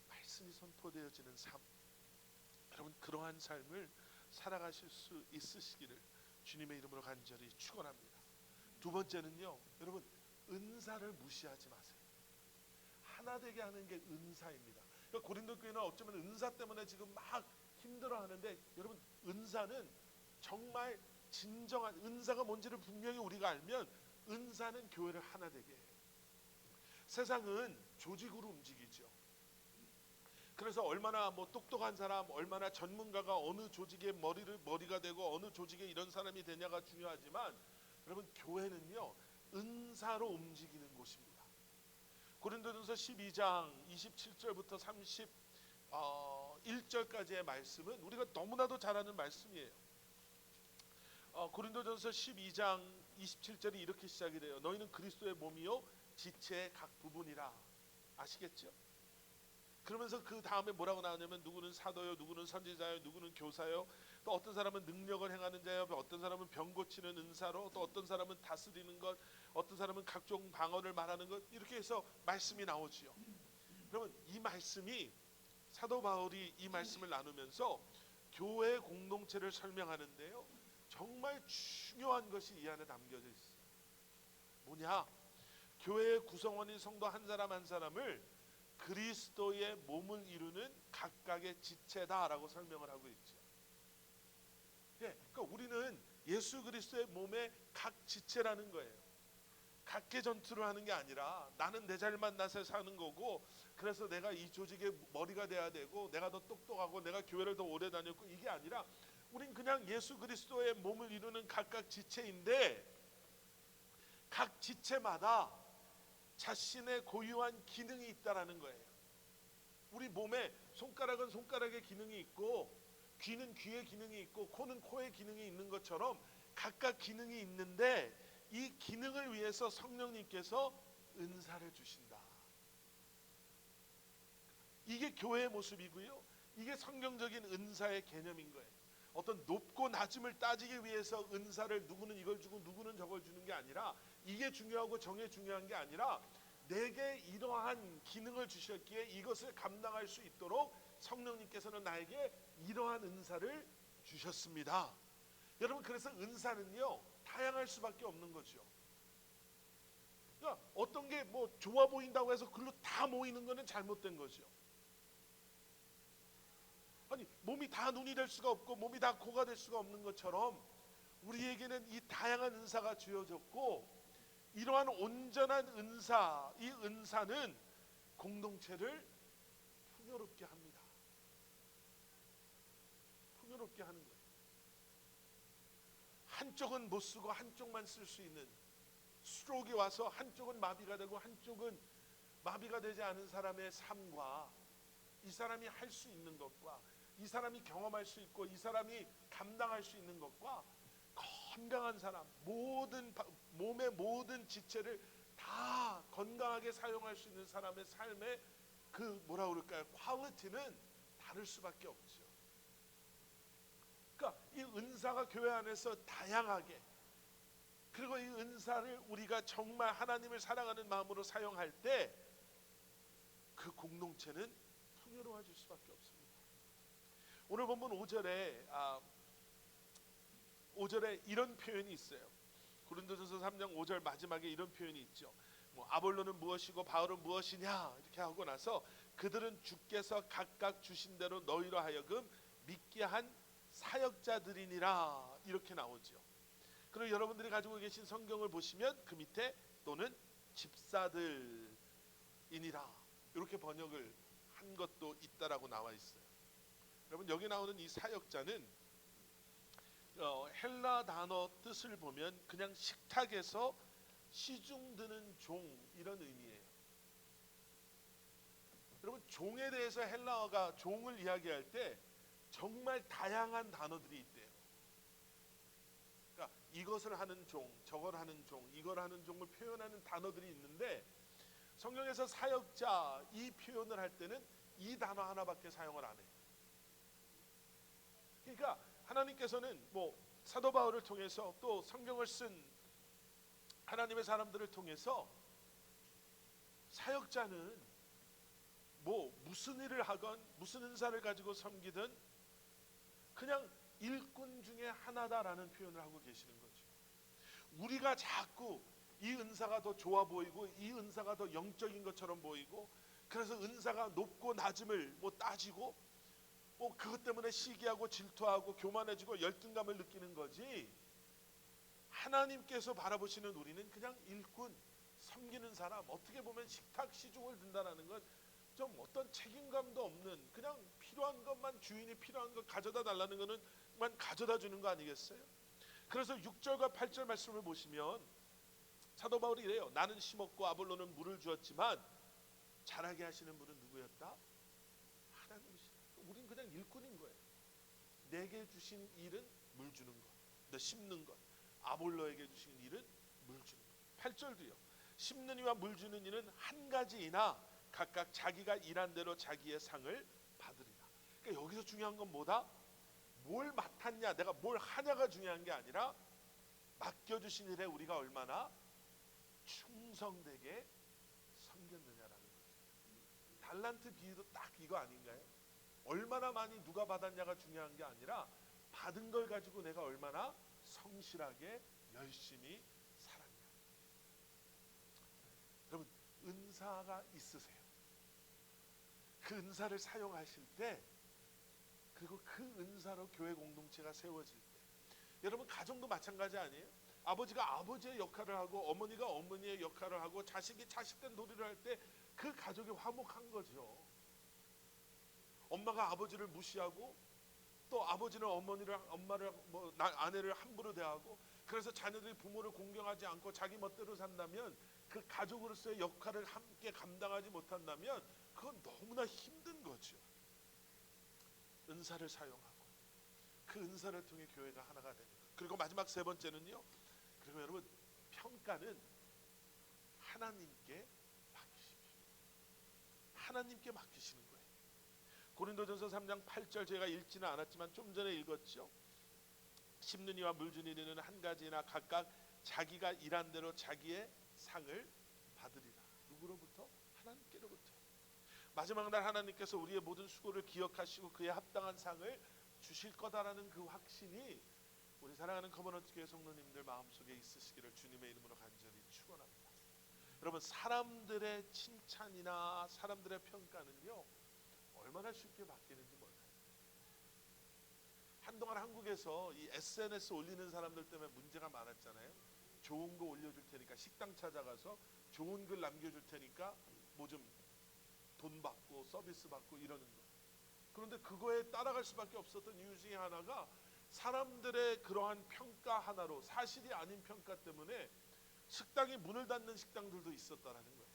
말씀이 선포되어지는 삶, 여러분, 그러한 삶을 살아가실 수 있으시기를 주님의 이름으로 간절히 축원합니다. 두 번째는요, 여러분, 은사를 무시하지 마세요. 하나 되게 하는 게 은사입니다. 그러니까 고린도 교회는 어쩌면 은사 때문에 지금 막 힘들어하는데, 여러분, 은사는 정말 진정한, 은사가 뭔지를 분명히 우리가 알면 은사는 교회를 하나 되게 해요. 세상은 조직으로 움직이죠. 그래서 얼마나 똑똑한 사람, 얼마나 전문가가 어느 조직의 머리가 되고 어느 조직에 이런 사람이 되냐가 중요하지만, 여러분, 교회는요 은사로 움직이는 곳입니다. 고린도전서 12장 27절부터 31절까지의 말씀은 우리가 너무나도 잘 아는 말씀이에요. 고린도전서 12장 27절이 이렇게 시작이 돼요. 너희는 그리스도의 몸이요 지체의 각 부분이라. 아시겠죠? 그러면서 그 다음에 뭐라고 나오냐면, 누구는 사도요, 누구는 선지자요, 누구는 교사요, 또 어떤 사람은 능력을 행하는 자요, 어떤 사람은 병 고치는 은사로, 또 어떤 사람은 다스리는 것, 어떤 사람은 각종 방언을 말하는 것, 이렇게 해서 말씀이 나오지요. 그러면 이 말씀이, 사도 바울이 이 말씀을 나누면서 교회 공동체를 설명하는데요, 정말 중요한 것이 이 안에 담겨져 있어요. 뭐냐? 교회의 구성원인 성도 한 사람 한 사람을 그리스도의 몸을 이루는 각각의 지체다라고 설명을 하고 있죠. 그러니까 우리는 예수 그리스도의 몸의 각 지체라는 거예요. 각계 전투를 하는 게 아니라 나는 내 잘만 나서 사는 거고, 그래서 내가 이 조직의 머리가 돼야 되고, 내가 더 똑똑하고, 내가 교회를 더 오래 다녔고, 이게 아니라 우린 그냥 예수 그리스도의 몸을 이루는 각각 지체인데, 각 지체마다 자신의 고유한 기능이 있다라는 거예요. 우리 몸에 손가락은 손가락의 기능이 있고, 귀는 귀의 기능이 있고, 코는 코의 기능이 있는 것처럼 각각 기능이 있는데, 이 기능을 위해서 성령님께서 은사를 주신다. 이게 교회의 모습이고요, 이게 성경적인 은사의 개념인 거예요. 어떤 높고 낮음을 따지기 위해서 은사를 누구는 이걸 주고 누구는 저걸 주는 게 아니라, 이게 중요하고 저게 중요한 게 아니라, 내게 이러한 기능을 주셨기에 이것을 감당할 수 있도록 성령님께서는 나에게 이러한 은사를 주셨습니다. 여러분, 그래서 은사는요 다양할 수밖에 없는 거죠. 그러니까 어떤 게 뭐 좋아 보인다고 해서 그걸로 다 모이는 것은 잘못된 거죠. 아니, 몸이 다 눈이 될 수가 없고 몸이 다 코가 될 수가 없는 것처럼, 우리에게는 이 다양한 은사가 주어졌고, 이러한 온전한 은사, 이 은사는 공동체를 풍요롭게 합니다. 풍요롭게 하는 거예요. 한쪽은 못 쓰고 한쪽만 쓸 수 있는, 스트로크가 와서 한쪽은 마비가 되고 한쪽은 마비가 되지 않은 사람의 삶과, 이 사람이 할 수 있는 것과, 이 사람이 경험할 수 있고 이 사람이 감당할 수 있는 것과, 건강한 사람, 몸의 모든 지체를 다 건강하게 사용할 수 있는 사람의 삶의 그 뭐라 그럴까요? 퀄리티는 다를 수밖에 없죠. 그러니까 이 은사가 교회 안에서 다양하게, 그리고 이 은사를 우리가 정말 하나님을 사랑하는 마음으로 사용할 때 그 공동체는 풍요로워질 수밖에 없습니다. 오늘 본문 5절에 이런 표현이 있어요. 고린도전서 3장 5절 마지막에 이런 표현이 있죠. 아볼로는 무엇이고 바울은 무엇이냐 이렇게 하고 나서, 그들은 주께서 각각 주신 대로 너희로 하여금 믿게 한 사역자들이니라, 이렇게 나오죠. 그리고 여러분들이 가지고 계신 성경을 보시면 그 밑에 또는 집사들이니라, 이렇게 번역을 한 것도 있다라고 나와 있어요. 여러분, 여기 나오는 이 사역자는 헬라 단어 뜻을 보면 그냥 식탁에서 시중 드는 종, 이런 의미예요. 여러분, 종에 대해서 헬라어가 종을 이야기할 때 정말 다양한 단어들이 있대요. 그러니까 이것을 하는 종, 저걸 하는 종, 이걸 하는 종을 표현하는 단어들이 있는데, 성경에서 사역자 이 표현을 할 때는 이 단어 하나밖에 사용을 안 해요. 그러니까 하나님께서는 사도 바울을 통해서 또 성경을 쓴 하나님의 사람들을 통해서, 사역자는 무슨 일을 하건 무슨 은사를 가지고 섬기든 그냥 일꾼 중에 하나다라는 표현을 하고 계시는 거죠. 우리가 자꾸 이 은사가 더 좋아 보이고 이 은사가 더 영적인 것처럼 보이고, 그래서 은사가 높고 낮음을 따지고 그것 때문에 시기하고 질투하고 교만해지고 열등감을 느끼는 거지, 하나님께서 바라보시는 우리는 그냥 일꾼, 섬기는 사람, 어떻게 보면 식탁 시중을 든다는 건 좀 어떤 책임감도 없는, 그냥 필요한 것만, 주인이 필요한 것 가져다 달라는 거는 만 가져다 주는 거 아니겠어요? 그래서 6절과 8절 말씀을 보시면 사도 바울이 이래요. 나는 심었고 아볼로는 물을 주었지만 자라게 하시는 분은 누구였다? 하나님이시다. 우린 그냥 일꾼인 거예요. 내게 주신 일은 물 주는 것, 너 심는 것. 아볼로에게 주신 일은 물 주는 것. 8절도요. 심는 이와 물 주는 이는 한 가지이나 각각 자기가 일한 대로 자기의 상을 받으리라. 그러니까 여기서 중요한 건 뭐다? 뭘 맡았냐, 내가 뭘 하냐가 중요한 게 아니라, 맡겨주신 일에 우리가 얼마나 충성되게 섬겼느냐라는 거죠. 달란트 비유도 딱 이거 아닌가요? 얼마나 많이 누가 받았냐가 중요한 게 아니라, 받은 걸 가지고 내가 얼마나 성실하게 열심히 살았냐. 여러분, 은사가 있으세요. 그 은사를 사용하실 때, 그리고 그 은사로 교회 공동체가 세워질 때, 여러분 가정도 마찬가지 아니에요? 아버지가 아버지의 역할을 하고 어머니가 어머니의 역할을 하고 자식이 자식된 도리를 할 때 그 가족이 화목한 거죠. 엄마가 아버지를 무시하고 또 아버지는 엄마를 아내를 함부로 대하고 그래서 자녀들이 부모를 공경하지 않고 자기 멋대로 산다면 그 가족으로서의 역할을 함께 감당하지 못한다면 그건 너무나 힘든 거죠. 은사를 사용하고 그 은사를 통해 교회가 하나가 되는 것. 그리고 마지막 세 번째는요. 그리고 여러분 평가는 하나님께 맡기십시오. 하나님께 맡기시는 거예요. 고린도전서 3장 8절 제가 읽지는 않았지만 좀 전에 읽었죠. 심는 이와 물 주는 이는 한 가지나 각각 자기가 일한 대로 자기의 상을 받으리라. 누구로부터? 하나님께로부터. 마지막 날 하나님께서 우리의 모든 수고를 기억하시고 그에 합당한 상을 주실 거다라는 그 확신이 우리 사랑하는 커버넌트 교회 성도님들 마음속에 있으시기를 주님의 이름으로 간절히 축원합니다. 여러분 사람들의 칭찬이나 사람들의 평가는요 얼마나 쉽게 바뀌는지 몰라요. 한동안 한국에서 이 SNS 올리는 사람들 때문에 문제가 많았잖아요. 좋은 거 올려줄 테니까 식당 찾아가서 좋은 글 남겨줄 테니까 뭐 좀 돈 받고 서비스 받고 이러는 거. 그런데 그거에 따라갈 수밖에 없었던 이유 중에 하나가 사람들의 그러한 평가 하나로 사실이 아닌 평가 때문에 식당이 문을 닫는 식당들도 있었다라는 거예요.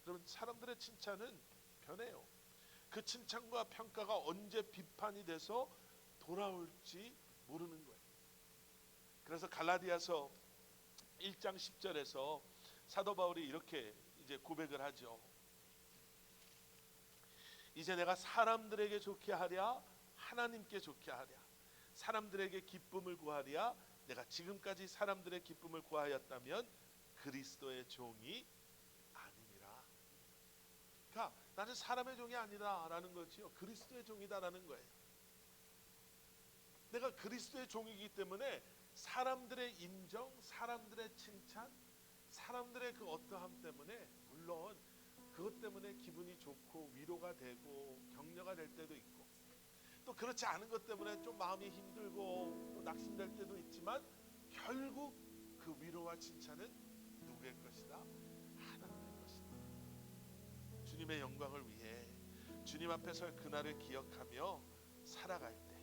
여러분 사람들의 칭찬은 변해요. 그 칭찬과 평가가 언제 비판이 돼서 돌아올지 모르는 거예요. 그래서 갈라디아서 1장 10절에서 사도 바울이 이렇게 이제 고백을 하죠. 이제 내가 사람들에게 좋게 하랴 하나님께 좋게 하랴 사람들에게 기쁨을 구하랴 내가 지금까지 사람들의 기쁨을 구하였다면 그리스도의 종이 아니니라. 그러니까 나는 사람의 종이 아니다라는 거지요. 그리스도의 종이다라는 거예요. 내가 그리스도의 종이기 때문에 사람들의 인정, 사람들의 칭찬, 사람들의 그 어떠함 때문에 물론 그것 때문에 기분이 좋고 위로가 되고 격려가 될 때도 있고 또 그렇지 않은 것 때문에 좀 마음이 힘들고 또 낙심될 때도 있지만 결국 그 위로와 칭찬은 누구의 것이다? 하나님의 것이다. 주님의 영광을 위해 주님 앞에 설 그날을 기억하며 살아갈 때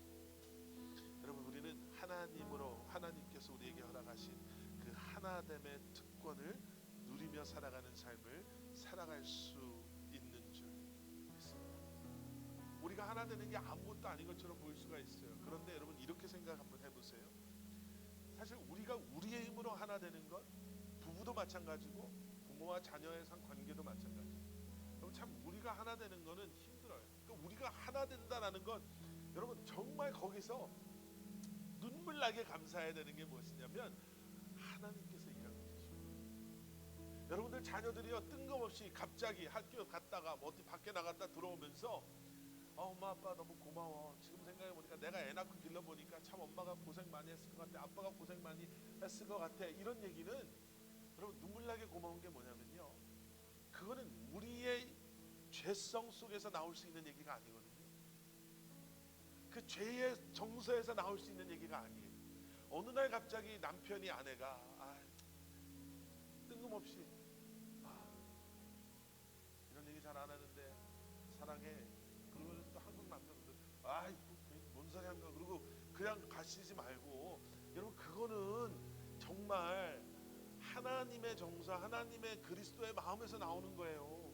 여러분 우리는 하나님으로 하나님께서 우리에게 허락하신 그 하나됨의 특권을 누리며 살아가는 삶을 살아갈 수 있는 줄 믿습니다. 우리가 하나 되는 게 아무것도 아닌 것처럼 보일 수가 있어요. 그런데 여러분 이렇게 생각 한번 해보세요. 사실 우리가 우리의 힘으로 하나 되는 것 부부도 마찬가지고 부모와 자녀의 관계도 마찬가지예요. 여러분 참 우리가 하나 되는 거는 힘들어요. 그러니까 우리가 하나 된다라는 건 여러분 정말 거기서 눈물 나게 감사해야 되는 게 무엇이냐면 하나님께서 일하고 계시고 여러분들 자녀들이요 뜬금없이 갑자기 학교 갔다가 뭐 어디 밖에 나갔다 들어오면서 엄마 아빠 너무 고마워. 지금 생각해보니까 내가 애 낳고 길러보니까 참 엄마가 고생 많이 했을 것 같아. 아빠가 고생 많이 했을 것 같아. 이런 얘기는 여러분 눈물나게 고마운 게 뭐냐면요 그거는 우리의 죄성 속에서 나올 수 있는 얘기가 아니거든요. 그 죄의 정서에서 나올 수 있는 얘기가 아니에요. 어느 날 갑자기 남편이 아내가 뜬금없이 이런 얘기 잘 안 하는데 사랑해. 그러면 또 한국 남자분들 뭔 소리 한가 그러고 그냥 가시지 말고 여러분 그거는 정말 하나님의 정서 하나님의 그리스도의 마음에서 나오는 거예요.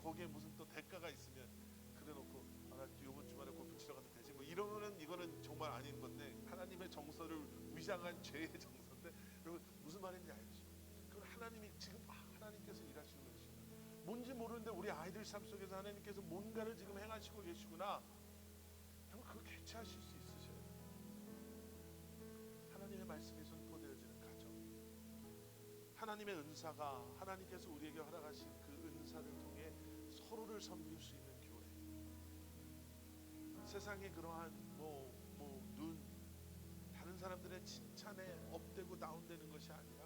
거기에 무슨 또 대가가 있으면 그래놓고 나 이번 주말에 골프 치러 가도 되지 뭐 이러면은 이거는 정말 아닌 건데 하나님의 정서를 위장한 죄의 정서인데 여러분 무슨 말인지 알죠? 그건 하나님이 지금 하나님께서 일하시는 것이구나. 뭔지 모르는데 우리 아이들 삶 속에서 하나님께서 뭔가를 지금 행하시고 계시구나. 여러분 그걸 캐치하실 수 있으셔요. 하나님의 말씀이 선포되어지는 가정, 하나님의 은사가 하나님께서 우리에게 허락하신 그 은사를 통해 서로를 섬길 수 있는 교회. 세상의 그러한 눈 다른 사람들의 칭찬에 업되고 다운되는 것이 아니라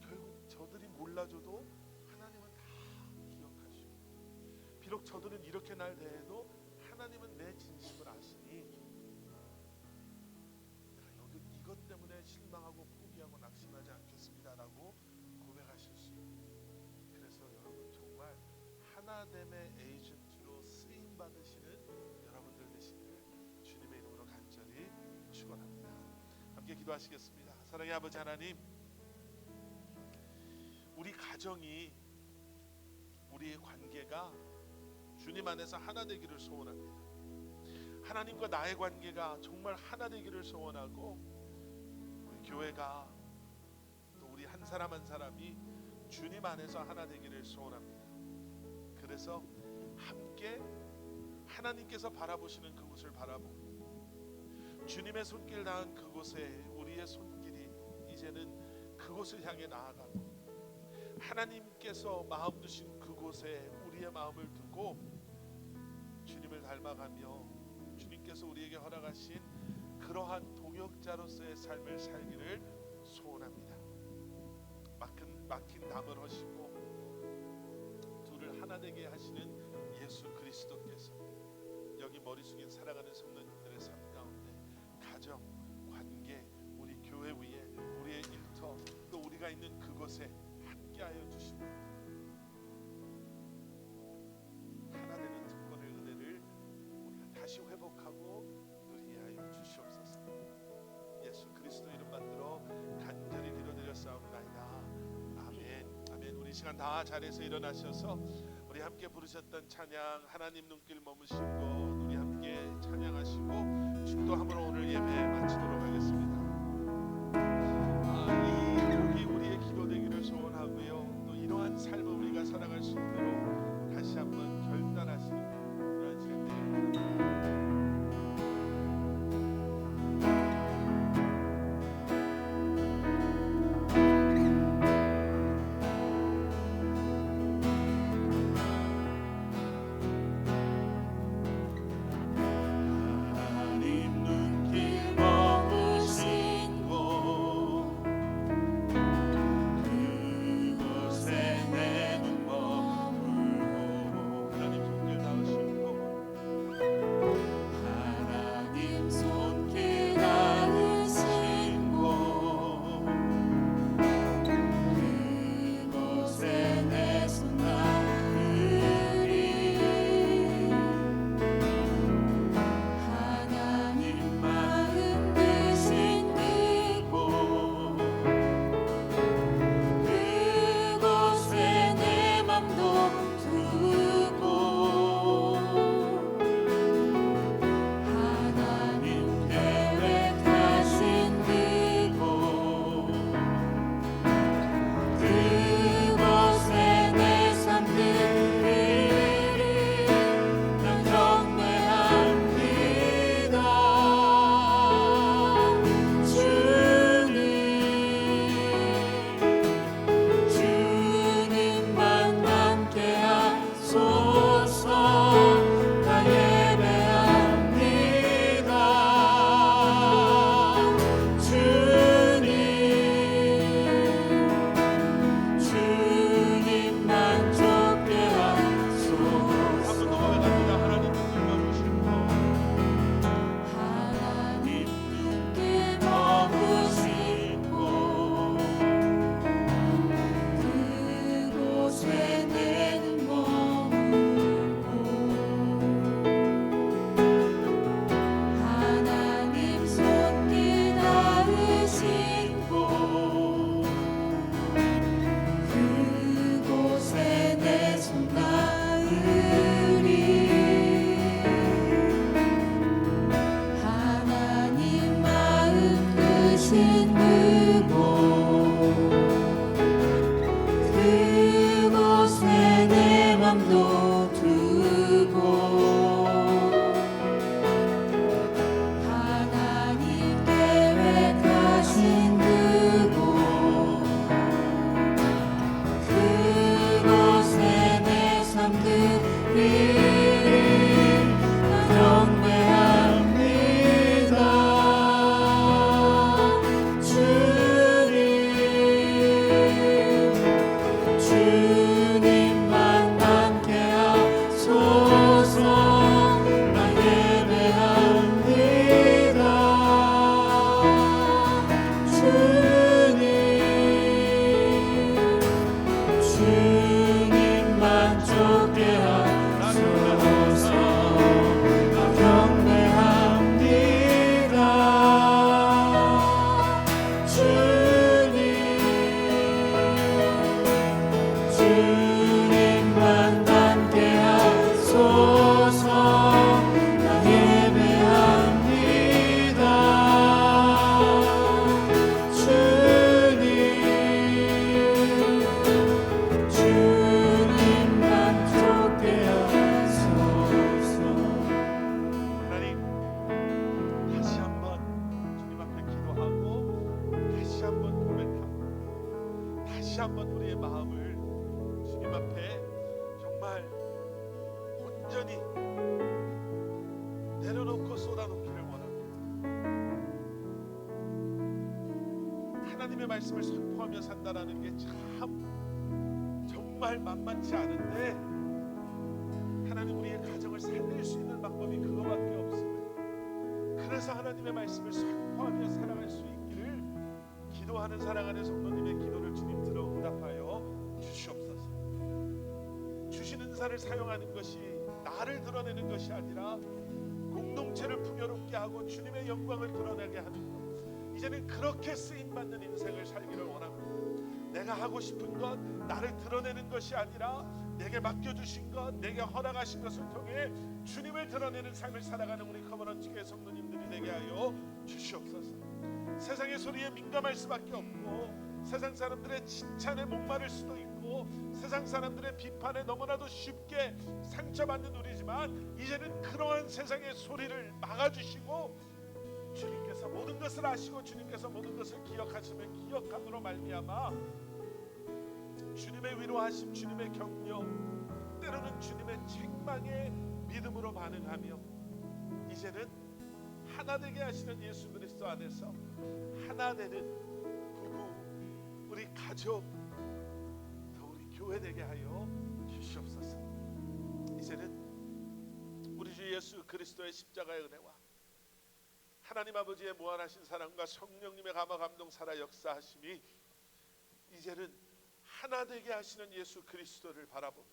결국 저들이 몰라줘도 하나님은 다 기억하시고 비록 저들은 이렇게 날 대해도 하나님은 내 진심을 아시니 실망하고 포기하고 낙심하지 않겠습니다라고 고백하실 수 있는, 그래서 여러분 정말 하나됨의 에이전트로 쓰임 받으시는 여러분들 되시기를 주님의 이름으로 간절히 축원합니다. 함께 기도하시겠습니다. 사랑의 아버지 하나님, 우리 가정이, 우리의 관계가 주님 안에서 하나 되기를 소원합니다. 하나님과 나의 관계가 정말 하나 되기를 소원하고, 우리 교회가 또 우리 한 사람 한 사람이 주님 안에서 하나 되기를 소원합니다. 그래서 함께 하나님께서 바라보시는 그곳을 바라보고, 주님의 손길 닿은 그곳에 우리의 손길이 이제는 그곳을 향해 나아가고, 하나님께서 마음 두신 그곳에 우리의 마음을 두고 주님을 닮아가며 주님께서 우리에게 허락하신 그러한 동역자로서의 삶을 살기를 소원합니다. 막힌 담을 허시고 둘을 하나 되게 하시는 예수 그리스도께서 여기 머리 숙인 살아가는 성도님들의 삶 가운데 가정, 관계, 우리 교회 위에, 우리의 일터, 또 우리가 있는 그곳에 함께하여 주시고 하나 되는 특권의 은혜를 우리가 다시 회복하고 누리게 하여 주시옵소서. 예수 그리스도 이름 받들어 간절히 기도드렸사옵나이다. 아멘. 아멘. 우리 시간 다 자리에서 일어나셔서 우리 함께 부르셨던 찬양 하나님 눈길 머무신 곳 우리 함께 찬양하시고 축도함으로 오늘 예배 마치도록 하겠습니다. 이 곡이 우리의 기도 되기를 소원하고요, 또 이러한 삶을 우리가 살아갈 수 있도록 다시 한번 결단하시는 그런 시간 되기를 주 하나님의 말씀을 선포하며 산다라는 게 참 정말 만만치 않은데, 하나님 우리의 가정을 살릴 수 있는 방법이 그거밖에 없음을, 그래서 하나님의 말씀을 선포하며 살아갈 수 있기를 기도하는 사랑하는 성도님의 기도를 주님 들어 응답하여 주시옵소서. 주신 은사를 사용하는 것이 나를 드러내는 것이 아니라 공동체를 풍요롭게 하고 주님의 영광을 드러내게 하는 것, 이제는 그렇게 쓰임받는 인생을 살기를 원합니다. 내가 하고 싶은 것, 나를 드러내는 것이 아니라 내게 맡겨주신 것, 내게 허락하신 것을 통해 주님을 드러내는 삶을 살아가는 우리 커버넌트 교회 성도님들이 되게 하여 주시옵소서. 세상의 소리에 민감할 수밖에 없고, 세상 사람들의 칭찬에 목마를 수도 있고, 세상 사람들의 비판에 너무나도 쉽게 상처받는 우리지만, 이제는 그러한 세상의 소리를 막아주시고 주님께서 모든 것을 아시고 주님께서 모든 것을 기억하시면 기억함으로 말미암아 주님의 위로하심, 주님의 격려, 때로는 주님의 책망에 믿음으로 반응하며, 이제는 하나 되게 하시는 예수 그리스도 안에서 하나 되는 부부, 우리 가족, 더 우리 교회 되게 하여 주시옵소서. 이제는 우리 주 예수 그리스도의 십자가의 은혜와 하나님 아버지의 무한하신 사랑과 성령님의 감화 감동 살아 역사하심이 이제는 하나 되게 하시는 예수 그리스도를 바라보며,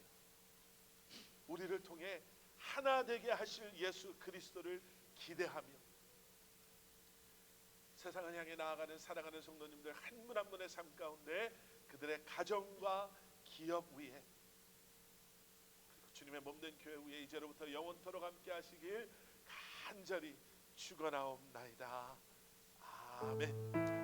우리를 통해 하나 되게 하실 예수 그리스도를 기대하며 세상을 향해 나아가는 사랑하는 성도님들 한 분 한 분의 삶 가운데 그들의 가정과 기업 위에, 그리고 주님의 몸된 교회 위에 이제로부터 영원토록 함께 하시길 간절히 축원하옵나이다. 아멘.